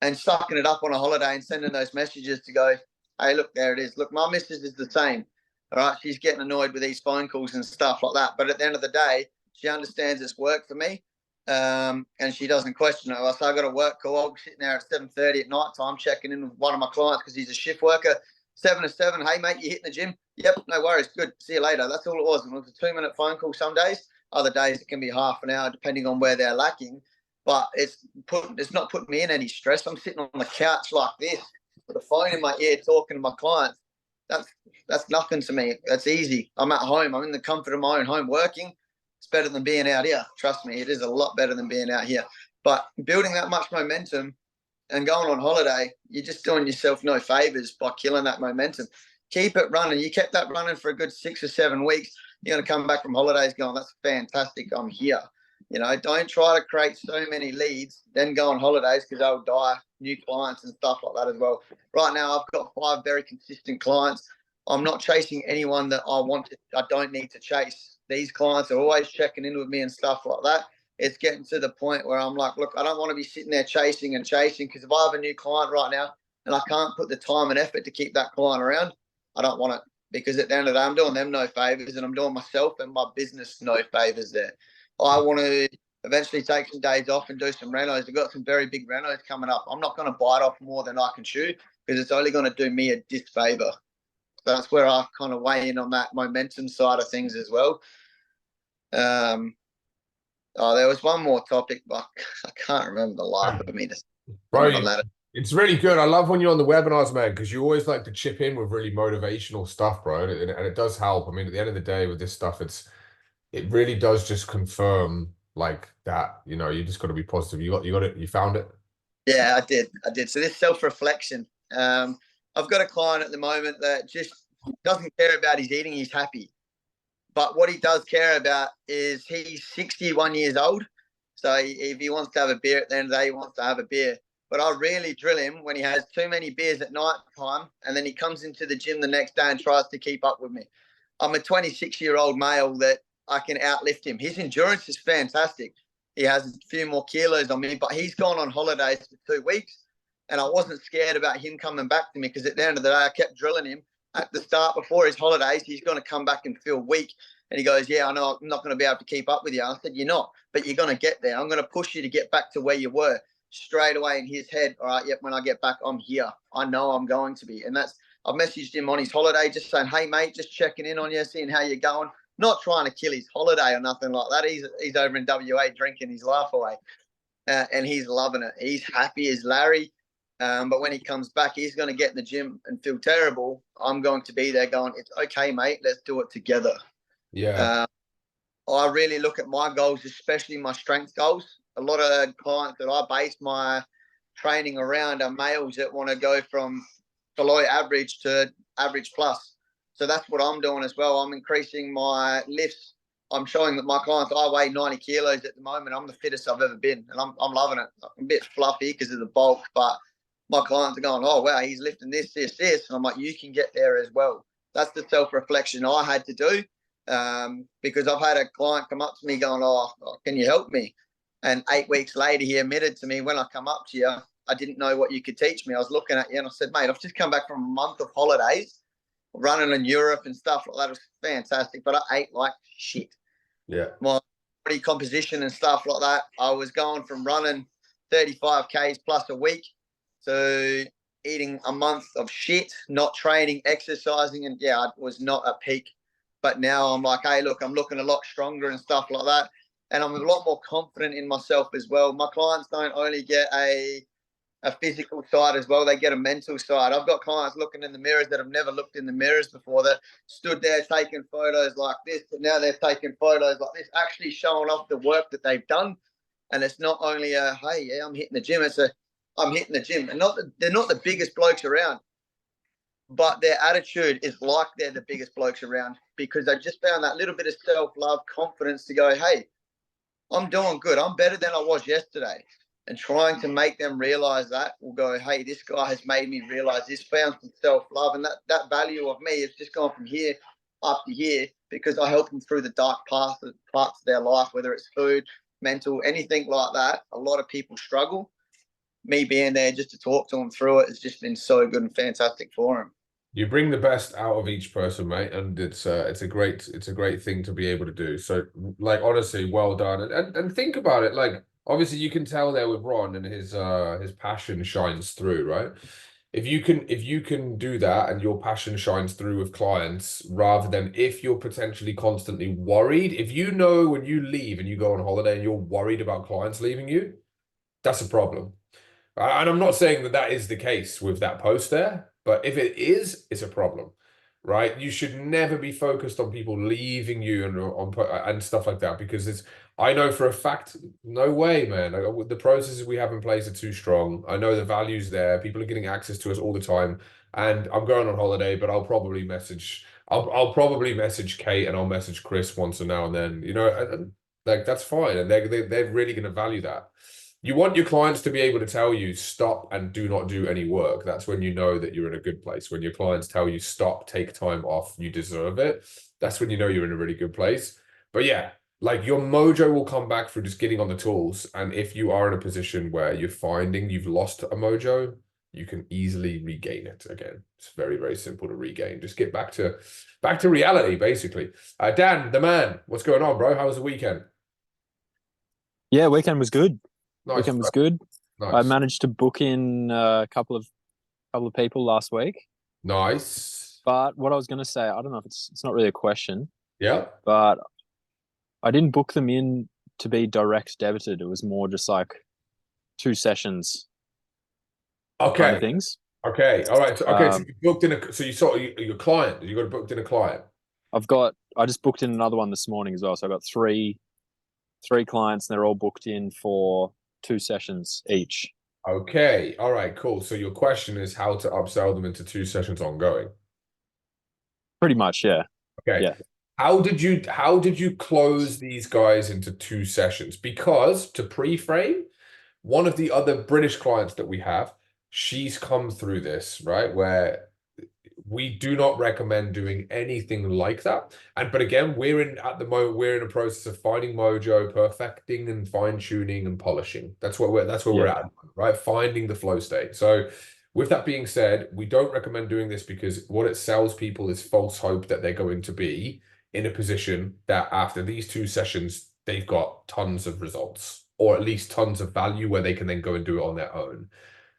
and sucking it up on a holiday and sending those messages to go, hey, look, there it is. Look, my missus is the same. All right. She's getting annoyed with these phone calls and stuff like that. But at the end of the day, she understands it's work for me. And she doesn't question it. So I got a work call. I'm sitting there at 7:30 at night time checking in with one of my clients because he's a shift worker. 7 to 7. Hey, mate, you hitting the gym? Yep, no worries. Good. See you later. That's all it was. And it was a 2-minute phone call some days. Other days it can be half an hour depending on where they're lacking. But it's not putting me in any stress. I'm sitting on the couch like this with a phone in my ear talking to my clients. That's nothing to me. That's easy. I'm at home. I'm in the comfort of my own home working. It's better than being out here. Trust me, it is a lot better than being out here. But building that much momentum and going on holiday, you're just doing yourself no favors by killing that momentum. Keep it running. You kept that running for a good 6 or 7 weeks. You're going to come back from holidays going, that's fantastic. I'm here. Don't try to create so many leads, then go on holidays because they'll die. New clients and stuff like that as well. Right now, I've got 5 very consistent clients. I'm not chasing anyone that I don't need to chase. These clients are always checking in with me and stuff like that. It's getting to the point where I'm like, look, I don't want to be sitting there chasing because if I have a new client right now and I can't put the time and effort to keep that client around, I don't want it, because at the end of the day, I'm doing them no favors and I'm doing myself and my business no favors there. I want to eventually take some days off and do some renos. I've got some very big renos coming up. I'm not going to bite off more than I can chew because it's only going to do me a disfavor. That's where I kind of weigh in on that momentum side of things as well. There was one more topic, but I can't remember the life of me. Bro, it's really good. I love when you're on the webinars, man, because you always like to chip in with really motivational stuff, bro, and it does help. I mean, at the end of the day, with this stuff, it really does just confirm like that. You just got to be positive. You got it. You found it. Yeah, I did. So this self-reflection. I've got a client at the moment that just doesn't care about his eating. He's happy. But what he does care about is he's 61 years old. So if he wants to have a beer at the end of the day, he wants to have a beer. But I really drill him when he has too many beers at night time. And then he comes into the gym the next day and tries to keep up with me. I'm a 26-year-old male that I can outlift him. His endurance is fantastic. He has a few more kilos on me, but he's gone on holidays for 2 weeks. And I wasn't scared about him coming back to me because at the end of the day, I kept drilling him. At the start, before his holidays, he's going to come back and feel weak. And he goes, yeah, I know I'm not going to be able to keep up with you. I said, you're not, but you're going to get there. I'm going to push you to get back to where you were. Straight away in his head, all right, yep, when I get back, I'm here. I know I'm going to be. And I've messaged him on his holiday just saying, hey, mate, just checking in on you, seeing how you're going. Not trying to kill his holiday or nothing like that. He's over in WA drinking his life away. And he's loving it. He's happy as Larry. But when he comes back, he's going to get in the gym and feel terrible. I'm going to be there going, it's okay, mate. Let's do it together. Yeah. I really look at my goals, especially my strength goals. A lot of clients that I base my training around are males that want to go from below average to average plus. So that's what I'm doing as well. I'm increasing my lifts. I'm showing that my clients, I weigh 90 kilos at the moment. I'm the fittest I've ever been, and I'm loving it. I'm a bit fluffy because of the bulk, but my clients are going, oh, wow, he's lifting this. And I'm like, you can get there as well. That's the self-reflection I had to do, because I've had a client come up to me going, oh, can you help me? And 8 weeks later, he admitted to me, when I come up to you, I didn't know what you could teach me. I was looking at you and I said, mate, I've just come back from a month of holidays, running in Europe and stuff like that. It was fantastic, but I ate like shit. Yeah. My body composition and stuff like that, I was going from running 35 Ks plus a week to eating a month of shit, not training, exercising, and yeah, I was not at peak. But now I'm like, hey, look, I'm looking a lot stronger and stuff like that. And I'm a lot more confident in myself as well. My clients don't only get a physical side as well, they get a mental side. I've got clients looking in the mirrors that have never looked in the mirrors before, that stood there taking photos like this, but now they're taking photos like this, actually showing off the work that they've done. And it's not only a, hey, yeah, I'm hitting the gym, it's a, I'm hitting the gym. And they're not the biggest blokes around, but their attitude is like they're the biggest blokes around, because they've just found that little bit of self-love, confidence to go, hey, I'm doing good. I'm better than I was yesterday. And trying to make them realize that, will go, hey, this guy has made me realize this, found some self-love. And that value of me has just gone from here up to here, because I help them through the dark parts of their life, whether it's food, mental, anything like that. A lot of people struggle. Me being there just to talk to them through it has just been so good and fantastic for them. You bring the best out of each person, mate, and it's a great thing to be able to do. So, like, honestly, well done. And think about it, like, obviously you can tell there with Ron, and his passion shines through, right? If you can do that and your passion shines through with clients, rather than if you're potentially constantly worried, if you know when you leave and you go on holiday and you're worried about clients leaving you, that's a problem. And I'm not saying that that is the case with that post there, but if it is, it's a problem, right? You should never be focused on people leaving you and stuff like that, because it's, I know for a fact, no way, man. The processes we have in place are too strong. I know the value's there. People are getting access to us all the time, and I'm going on holiday, but I'll probably message Kate, and I'll message Chris once and now and then, you know, and like, that's fine, and they're really going to value that. You want your clients to be able to tell you stop and do not do any work. That's when you know that you're in a good place. When your clients tell you stop, take time off, you deserve it, that's when you know you're in a really good place. But yeah, like, your mojo will come back through just getting on the tools. And if you are in a position where you're finding you've lost a mojo, you can easily regain it again. It's very, very simple to regain. Just get back to reality, basically. Dan, the man, what's going on, bro? How was the weekend? Yeah, weekend was good. Nice, weekend was good. Nice. I managed to book in a couple of people last week. Nice. But what I was going to say, I don't know if it's not really a question. Yeah. But I didn't book them in to be direct debited. It was more just like 2 sessions. Okay. Kind of things. Okay. All right. So, okay. So you booked in so you saw your client. You got booked in a client. I just booked in another one this morning as well. So I got three clients, and they're all booked in for 2 sessions each. Okay. All right. Cool. So your question is how to upsell them into 2 sessions ongoing. Pretty much, yeah. Okay. Yeah. How did you close these guys into 2 sessions? Because to pre-frame, one of the other British clients that we have, she's come through this, right? Where we do not recommend doing anything like that. But again, at the moment, we're in a process of finding mojo, perfecting and fine-tuning and polishing. That's where we're at, right? Finding the flow state. So with that being said, we don't recommend doing this, because what it sells people is false hope that they're going to be in a position that after these 2 sessions, they've got tons of results, or at least tons of value where they can then go and do it on their own.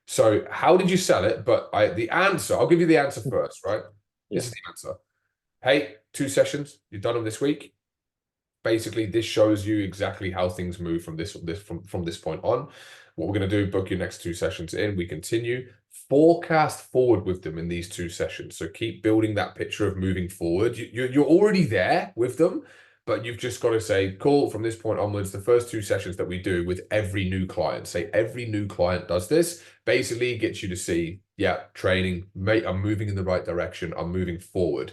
So how did you sell it? But the answer, I'll give you the answer first, right? Yeah. This is the answer. Hey, 2 sessions, you've done them this week. Basically, this shows you exactly how things move from this point on. what we're going to do, book your next 2 sessions in. We continue. Forecast forward with them in these 2 sessions. So keep building that picture of moving forward. You're already there with them, but you've just got to say, cool, from this point onwards, the first 2 sessions that we do with every new client, say every new client does this, basically gets you to see, yeah, training, mate, I'm moving in the right direction. I'm moving forward.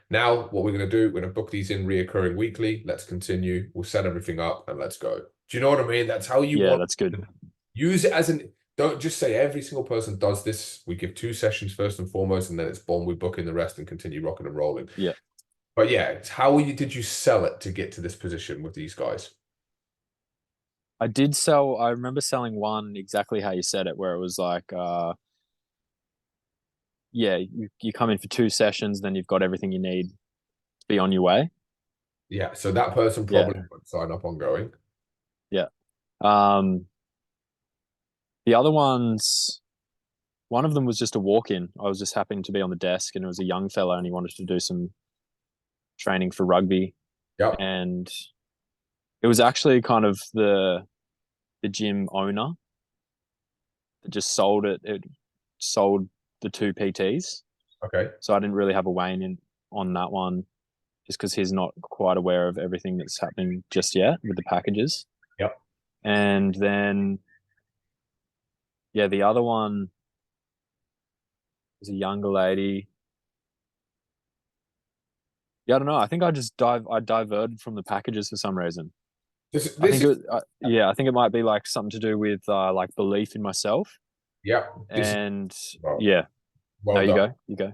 Now, what we're going to do, we're going to book these in reoccurring weekly. Let's continue. We'll set everything up and let's go. Do you know what I mean? That's how you want. That's good. Use it as an, don't just say every single person does this. We give 2 sessions first and foremost, and then it's boom, we book in the rest and continue rocking and rolling. Yeah. But yeah, it's how did you sell it to get to this position with these guys? I remember selling one exactly how you said it, where it was like, yeah, you come in for 2 sessions, then you've got everything you need to be on your way. Yeah, so that person probably won't sign up ongoing. Yeah. The other ones, one of them was just a walk-in. I was just happening to be on the desk, and it was a young fella, and he wanted to do some training for rugby. Yeah. And it was actually kind of the gym owner that just sold it. It sold the 2 PTs. Okay. So I didn't really have a weigh in on that one, just because he's not quite aware of everything that's happening just yet with the packages. Yep. And then, yeah, the other one was a younger lady. Yeah, I don't know. I think I just diverted from the packages for some reason. I think it might be like something to do with like belief in myself. Yeah. Well, you go.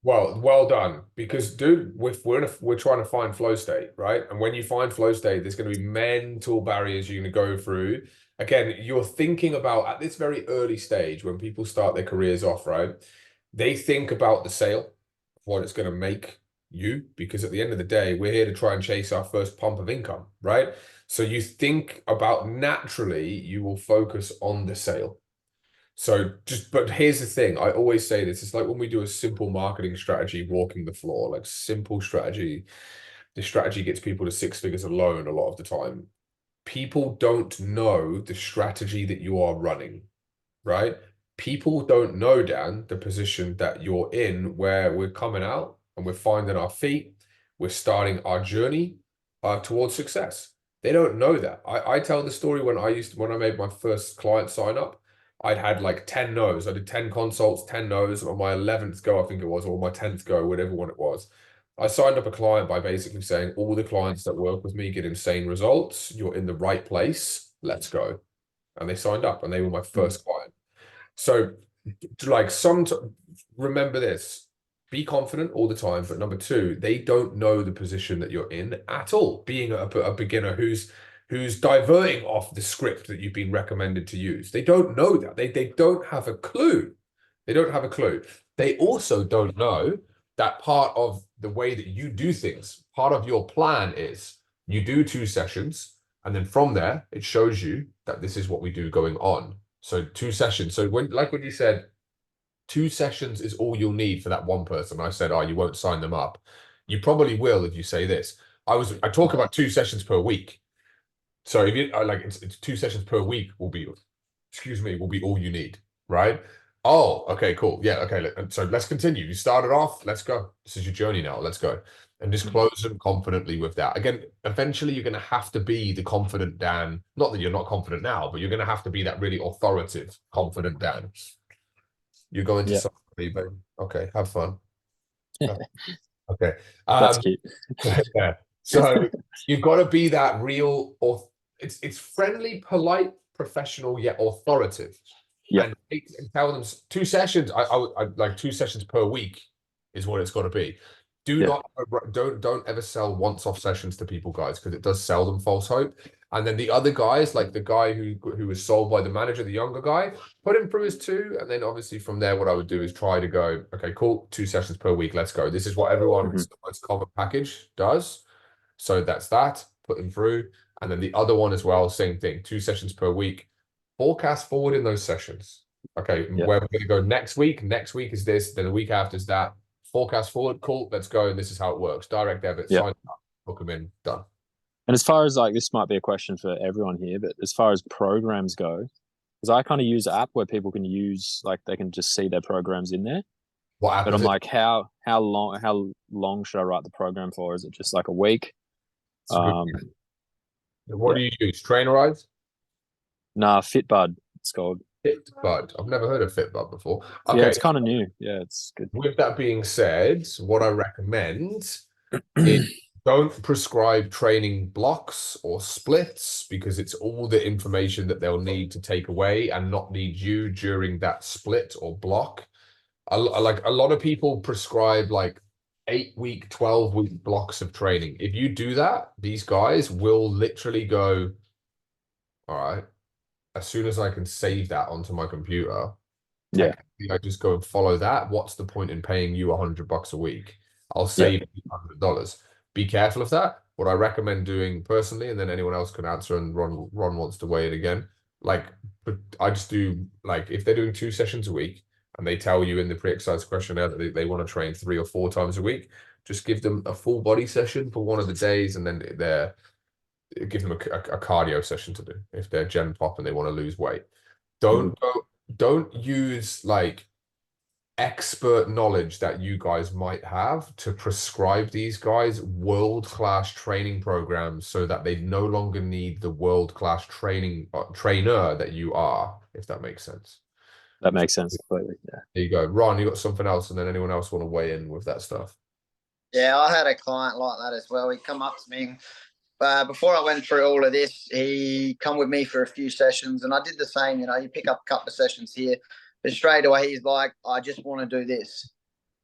Well done. Because dude, we're trying to find flow state, right? And when you find flow state, there's going to be mental barriers you're going to go through. Again, you're thinking about at this very early stage when people start their careers off, right? They think about the sale, what it's going to make you, because at the end of the day, we're here to try and chase our first pump of income, right? So you think about, naturally, you will focus on the sale. But here's the thing, I always say this, it's like when we do a simple marketing strategy, walking the floor, like simple strategy, the strategy gets people to 6 figures alone a lot of the time. People don't know the strategy that you are running, right? People don't know, Dan, the position that you're in, where we're coming out and we're finding our feet, we're starting our journey towards success. They don't know that. I tell the story when I made my first client sign up, I'd had like 10 no's. I did 10 consults, 10 no's. On my 11th go, I think it was, or my 10th go, whatever one it was. I signed up a client by basically saying, all the clients that work with me get insane results. You're in the right place. Let's go. And they signed up and they were my first client. So like remember this, be confident all the time. But number 2, they don't know the position that you're in at all. Being a beginner who's diverting off the script that you've been recommended to use. They don't know that. They don't have a clue. They don't have a clue. They also don't know that part of the way that you do things, part of your plan is you do 2 sessions, and then from there, it shows you that this is what we do going on. So 2 sessions. So when you said 2 sessions is all you'll need for that one person, I said, oh, you won't sign them up. You probably will if you say this. I talk about 2 sessions per week. So if you it's 2 sessions per week will be all you need, right? Oh, okay, cool. Yeah, okay. So let's continue. You started off, let's go. This is your journey now. Let's go. And just close them confidently with that. Again, eventually you're going to have to be the confident Dan. Not that you're not confident now, but you're going to have to be that really authoritative, confident Dan. You're going to somebody, but okay, have fun. Okay. That's cute. Yeah. So you've got to be that real, or it's friendly, polite, professional, yet authoritative. Yeah. And tell them 2 sessions. I like 2 sessions per week is what it's got to be. Don't ever sell once-off sessions to people, guys, because it does sell them false hope. And then the other guys, like the guy who was sold by the manager, the younger guy, put him through his 2, and then obviously from there, what I would do is try to go, okay, cool, 2 sessions per week, let's go. This is what everyone with common package does. So that's that. Put them through, and then the other one as well, same thing, 2 sessions per week. Forecast forward in those sessions. Okay, where we're going to go next week. Next week is this. Then the week after is that. Forecast forward. Cool. Let's go. And this is how it works. Direct debit. Sign up. Book them in. Done. And as far as like, this might be a question for everyone here, but as far as programs go, because I kind of use an app where people can use, like, they can just see their programs in there. What app But is I'm it? like, how long should I write the program for? Is it just like a week? It's a good- Um, What yeah. do you use? Trainerize? Nah, Fitbud, it's called. Fitbud. I've never heard of Fitbud before. Yeah, Okay. it's kind of new. Yeah, it's good. With that being said, what I recommend is don't prescribe training blocks or splits, because it's all the information that they'll need to take away and not need you during that split or block. Like a lot of people prescribe like 8-week, 12-week blocks of training. If you do that, these guys will literally go, all right, as soon as I can save that onto my computer, Yeah. technically I just go and follow that. What's the point in paying you $100 a week? I'll Yeah. save $100. Be careful of that. What I recommend doing personally, and then anyone else can answer, and Ron wants to weigh it again. Like, but I just do, like, if they're doing 2 sessions a week and they tell you in the pre-exercise questionnaire that they want to train 3 or 4 times a week, just give them a full body session for one of the days, and then give them a cardio session to do if they're gen pop and they want to lose weight. Don't use like expert knowledge that you guys might have to prescribe these guys world-class training programs, so that they no longer need the world-class trainer that you are, if that makes sense. That makes sense completely. Yeah. There you go. Ron, you got something else, and then anyone else want to weigh in with that stuff? Yeah, I had a client like that as well. He come up to me before I went through all of this. He come with me for a few sessions, and I did the same. You know, you pick up a couple of sessions here, but straight away he's like, I just want to do this.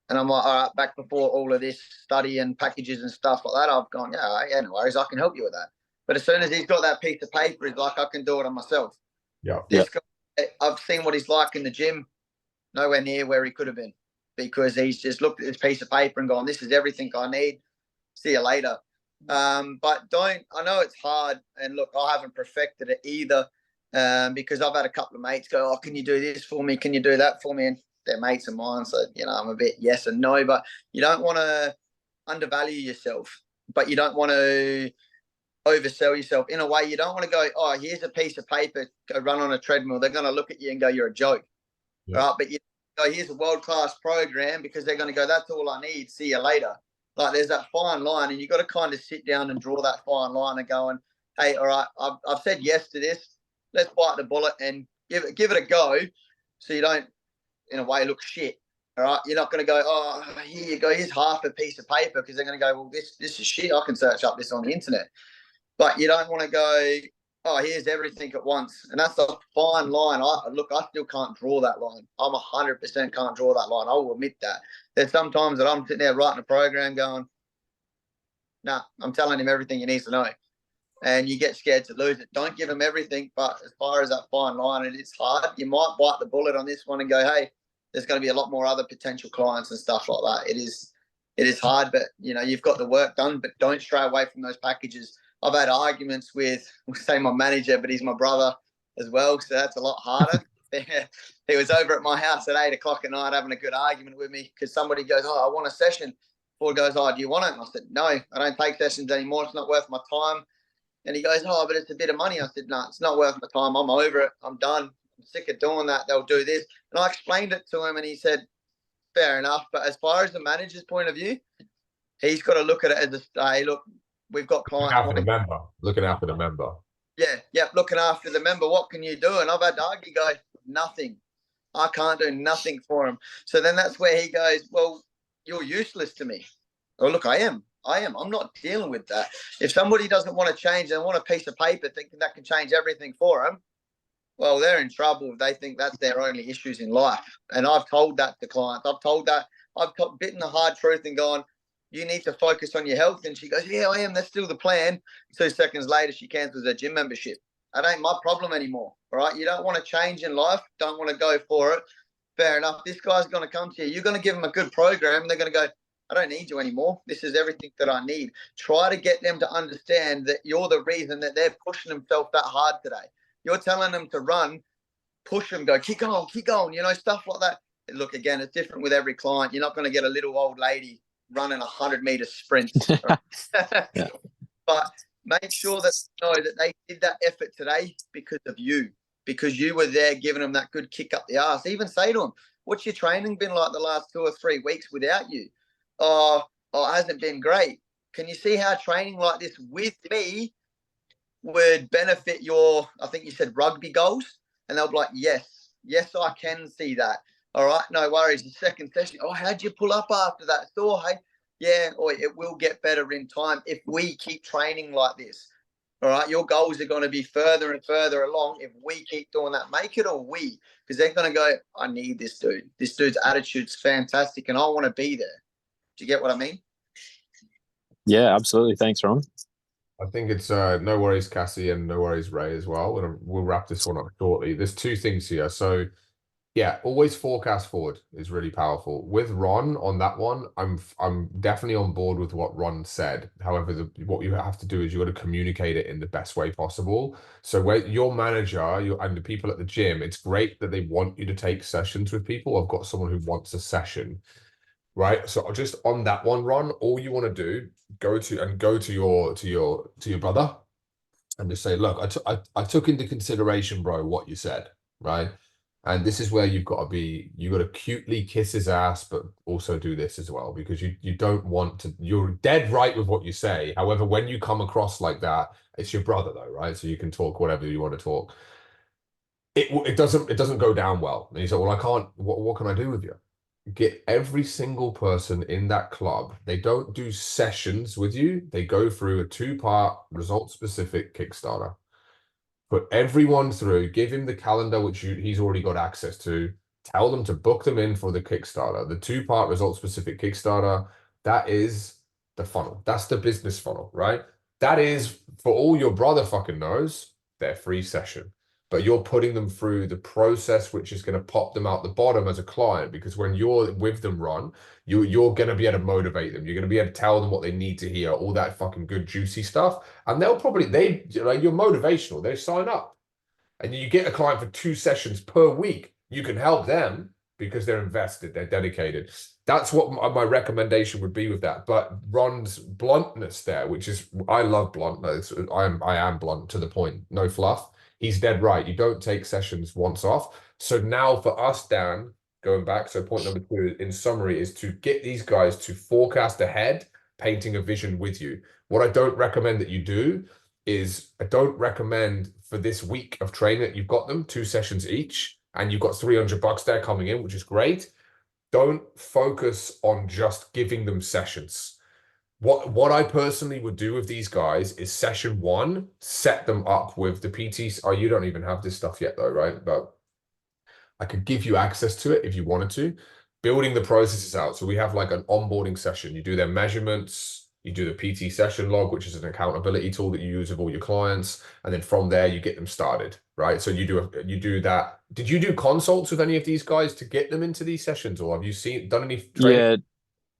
And I'm like, all right, back before all of this study and packages and stuff like that, I've gone, yeah, no worries, I can help you with that. But as soon as he's got that piece of paper, he's like, I can do it on myself. Yeah. This guy, I've seen what he's like in the gym, nowhere near where he could have been, because he's just looked at this piece of paper and gone, this is everything I need. See you later. But I know it's hard, and look, I haven't perfected it either, because I've had a couple of mates go, oh, can you do this for me? Can you do that for me? And they're mates of mine, so you know I'm a bit yes and no. But you don't want to undervalue yourself, but you don't want to oversell yourself. In a way, you don't want to go, oh, here's a piece of paper, go run on a treadmill. They're going to look at you and go, you're a joke. Yeah. Right? But you go, here's a world-class program, because they're going to go, that's all I need, see you later. Like, there's that fine line, and you got to kind of sit down and draw that fine line and going, hey, all right, I've said yes to this. Let's bite the bullet and give it a go, so you don't, in a way, look shit. All right, you're not going to go, oh, here you go, here's half a piece of paper, because they're going to go, well, this is shit. I can search up this on the internet. But you don't want to go, oh, here's everything at once. And that's a fine line. I still can't draw that line. I'm 100% can't draw that line. I will admit that. There's sometimes that I'm sitting there writing a program going, nah, I'm telling him everything he needs to know. And you get scared to lose it. Don't give him everything. But as far as that fine line, it's hard. You might bite the bullet on this one and go, hey, there's going to be a lot more other potential clients and stuff like that. It is hard, but you know, you've got the work done, but don't stray away from those packages. I've had arguments with, we'll say, my manager, but he's my brother as well, so that's a lot harder. He was over at my house at 8 o'clock at night having a good argument with me, because somebody goes, oh, I want a session. Ford goes, oh, do you want it? And I said, no, I don't take sessions anymore. It's not worth my time. And he goes, oh, but it's a bit of money. I said, no, it's not worth my time. I'm over it. I'm done. I'm sick of doing that. They'll do this. And I explained it to him, and he said, fair enough. But as far as the manager's point of view, he's got to look at it as hey, look, we've got clients. Looking after the member. Yeah, looking after the member. What can you do? And I've had Argy go, nothing. I can't do nothing for him. So then that's where he goes, well, you're useless to me. Oh, look, I am. I'm not dealing with that. If somebody doesn't want to change, they want a piece of paper thinking that can change everything for them, well, they're in trouble if they think that's their only issues in life. And I've told that to clients. I've bitten the hard truth and gone, you need to focus on your health. And she goes, yeah, I am. That's still the plan. 2 seconds later, she cancels her gym membership. That ain't my problem anymore. All right. You don't want to change in life. Don't want to go for it. Fair enough. This guy's going to come to you. You're going to give them a good program. And they're going to go, I don't need you anymore. This is everything that I need. Try to get them to understand that you're the reason that they're pushing themselves that hard today. You're telling them to run, push them, go, keep going, you know, stuff like that. And look, again, it's different with every client. You're not going to get a little old lady running 100-meter sprints. Yeah. But make sure that you know that they did that effort today because of you, because you were there giving them that good kick up the arse. Even say to them, what's your training been like the last 2 or 3 weeks without you? Oh, it hasn't been great. Can you see how training like this with me would benefit your, I think you said rugby goals? And they'll be like, yes, I can see that. All right, no worries. The second session, oh, how'd you pull up after that? So, hey, yeah, or it will get better in time if we keep training like this. All right, your goals are going to be further and further along if we keep doing that. Make it a we, because they're going to go, I need this dude. This dude's attitude's fantastic, and I want to be there. Do you get what I mean? Yeah, absolutely. Thanks, Ron. I think it's no worries, Cassie, and no worries, Ray, as well. And we'll wrap this one up shortly. There's 2 things here. So, yeah, always forecast forward is really powerful. With Ron on that one, I'm definitely on board with what Ron said. However, what you have to do is you got to communicate it in the best way possible. So where your manager and the people at the gym, it's great that they want you to take sessions with people. I've got someone who wants a session, right? So just on that one, Ron, all you want to do, go to your brother and just say, look, I took into consideration, bro, what you said, right? And this is where you got to cutely kiss his ass, but also do this as well, because you don't want to, you're dead right with what you say. However, when you come across like that, it's your brother though, right? So you can talk whatever you want to talk. It doesn't go down well. And you say, well, I can't, what can I do with you? Get every single person in that club. They don't do sessions with you. They go through a 2-part result-specific Kickstarter. Put everyone through, give him the calendar, which he's already got access to. Tell them to book them in for the Kickstarter. The 2-part result-specific Kickstarter, that is the funnel. That's the business funnel, right? That is, for all your brother fucking knows, their free session. But you're putting them through the process, which is going to pop them out the bottom as a client, because when you're with them, Ron, you're going to be able to motivate them. You're going to be able to tell them what they need to hear, all that fucking good, juicy stuff. And they'll probably, you're motivational. They sign up. And you get a client for 2 sessions per week. You can help them because they're invested, they're dedicated. That's what my recommendation would be with that. But Ron's bluntness there, which is, I love bluntness. I am blunt to the point, no fluff. He's dead right. You don't take sessions once off. So now for us, Dan, going back, so point number 2 in summary is to get these guys to forecast ahead, painting a vision with you. What I don't recommend that you do is I don't recommend for this week of training that you've got them 2 sessions each and you've got $300 there coming in, which is great. Don't focus on just giving them sessions. What I personally would do with these guys is session 1, set them up with the PTs. Oh, you don't even have this stuff yet though, right? But I could give you access to it if you wanted to. Building the processes out. So we have like an onboarding session. You do their measurements, you do the PT session log, which is an accountability tool that you use with all your clients. And then from there, you get them started, right? So you do that. Did you do consults with any of these guys to get them into these sessions, or have you done any training?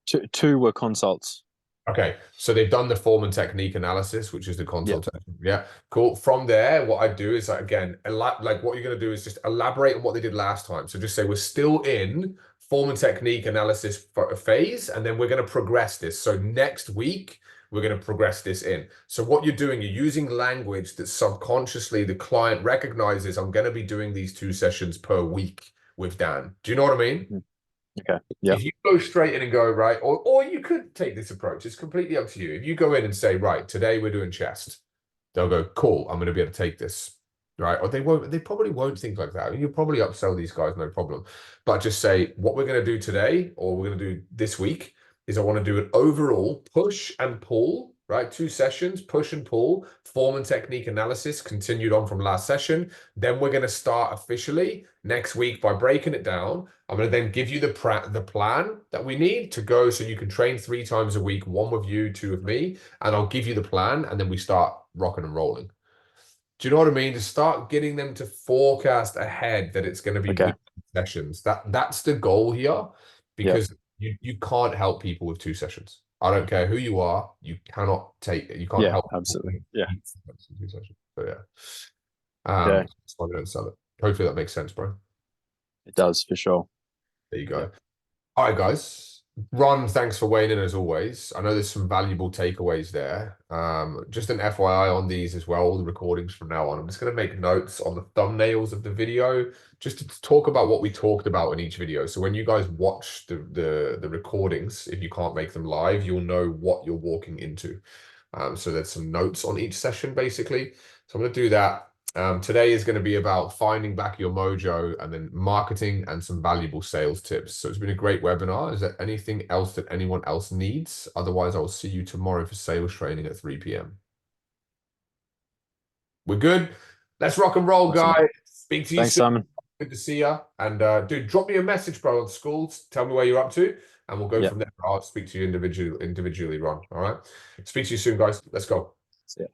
Yeah, two were consults. Okay, so they've done the form and technique analysis, which is the consultation. Yeah, cool. From there, what I do is, again, like what you're going to do is just elaborate on what they did last time. So just say we're still in form and technique analysis phase, and then we're going to progress this. So next week, we're going to progress this in. So what you're doing, you're using language that subconsciously the client recognizes. I'm going to be doing these 2 sessions per week with Dan. Do you know what I mean? Okay. Yeah. If you go straight in and go, right, or you could take this approach. It's completely up to you. If you go in and say, right, today we're doing chest, they'll go, cool, I'm going to be able to take this, right? Or they probably won't think like that. I mean, you'll probably upsell these guys, no problem. But just say, what we're going to do today, or we're going to do this week, is I want to do an overall push and pull, right? 2 sessions, push and pull, form and technique analysis, continued on from last session. Then we're going to start officially next week by breaking it down. I'm going to then give you the plan that we need to go so you can train 3 times a week, 1 with you, 2 with me, and I'll give you the plan, and then we start rocking and rolling. Do you know what I mean? To start getting them to forecast ahead that it's going to be Okay. sessions. That's the goal here, because you can't help people with 2 sessions. I don't care who you are. You can't help. Absolutely. Yeah. 2 sessions. So yeah. Okay. That's why we don't sell it. Hopefully that makes sense, bro. It does, for sure. There you go. All right, guys. Ron, thanks for weighing in as always. I know there's some valuable takeaways there. Just an FYI on these as well, all the recordings from now on. I'm just going to make notes on the thumbnails of the video just to talk about what we talked about in each video. So when you guys watch the recordings, if you can't make them live, you'll know what you're walking into. So there's some notes on each session, basically. So I'm going to do that. Today is going to be about finding back your mojo and then marketing and some valuable sales tips. So it's been a great webinar. Is there anything else that anyone else needs? Otherwise, I will see you tomorrow for sales training at 3 p.m. We're good. Let's rock and roll, Awesome. guys. Speak to you Thanks, soon. Simon. Good to see you. And dude, drop me a message, bro, on schools. Tell me where you're up to, and we'll go from there. I'll speak to you individually, Ron. All right. Speak to you soon, guys. Let's go. See ya.